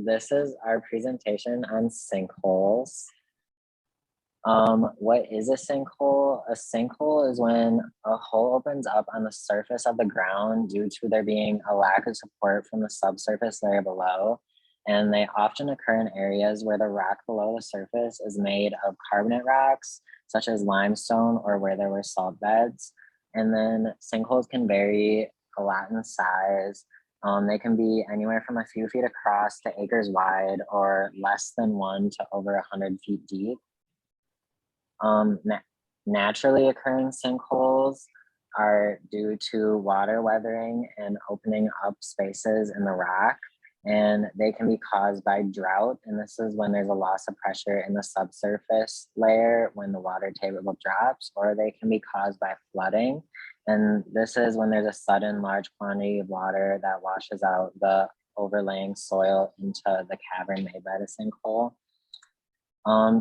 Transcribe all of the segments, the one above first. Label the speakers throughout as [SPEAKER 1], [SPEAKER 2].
[SPEAKER 1] this is our presentation on sinkholes. What is a sinkhole? A sinkhole is when a hole opens up on the surface of the ground due to there being a lack of support from the subsurface layer below. And they often occur in areas where the rock below the surface is made of carbonate rocks, such as limestone, or where there were salt beds. And then sinkholes can vary a lot in size. They can be anywhere from a few feet across to acres wide, or less than 1 to over 100 feet deep. Naturally occurring sinkholes are due to water weathering and opening up spaces in the rock, and they can be caused by drought. And this is when there's a loss of pressure in the subsurface layer when the water table drops, or they can be caused by flooding. And this is when there's a sudden large quantity of water that washes out the overlaying soil into the cavern made by the sinkhole.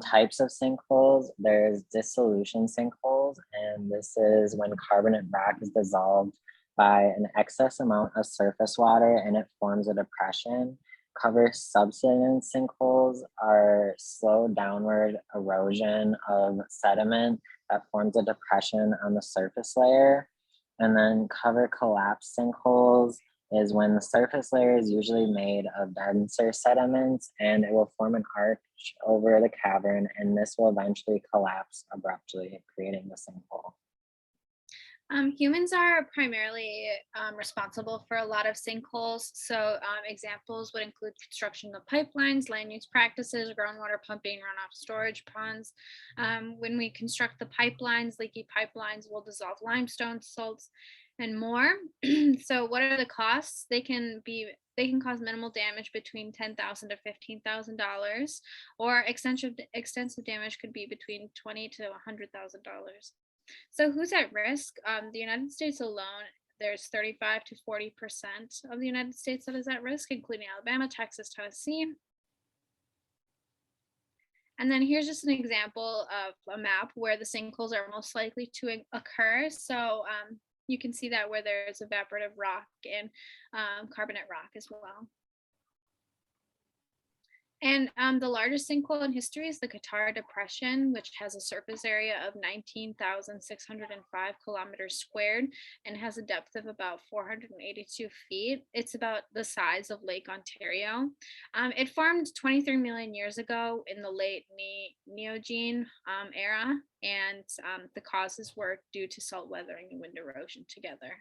[SPEAKER 1] Types of sinkholes, there's dissolution sinkholes, and this is when carbonate rock is dissolved by an excess amount of surface water and it forms a depression. Cover subsidence sinkholes are slow downward erosion of sediment that forms a depression on the surface layer. And then cover collapse sinkholes is when the surface layer is usually made of denser sediments and it will form an arch over the cavern, and this will eventually collapse abruptly, creating the sinkhole.
[SPEAKER 2] Humans are primarily responsible for a lot of sinkholes. So examples would include construction of pipelines, land use practices, groundwater pumping, runoff storage ponds. When we construct the pipelines, leaky pipelines will dissolve limestone, salts, and more. So what are the costs? They can cause minimal damage between $10,000 to $15,000, or extensive damage could be between $20,000 to $100,000. So who's at risk? The United States alone, there's 35 to 40% of the United States that is at risk, including Alabama, Texas, Tennessee. And then here's just an example of a map where the sinkholes are most likely to occur. So you can see that where there's evaporative rock and carbonate rock as well. And the largest sinkhole in history is the Qatar Depression, which has a surface area of 19,605 kilometers squared and has a depth of about 482 feet. It's about the size of Lake Ontario. It formed 23 million years ago in the late Neogene era, and the causes were due to salt weathering and wind erosion together.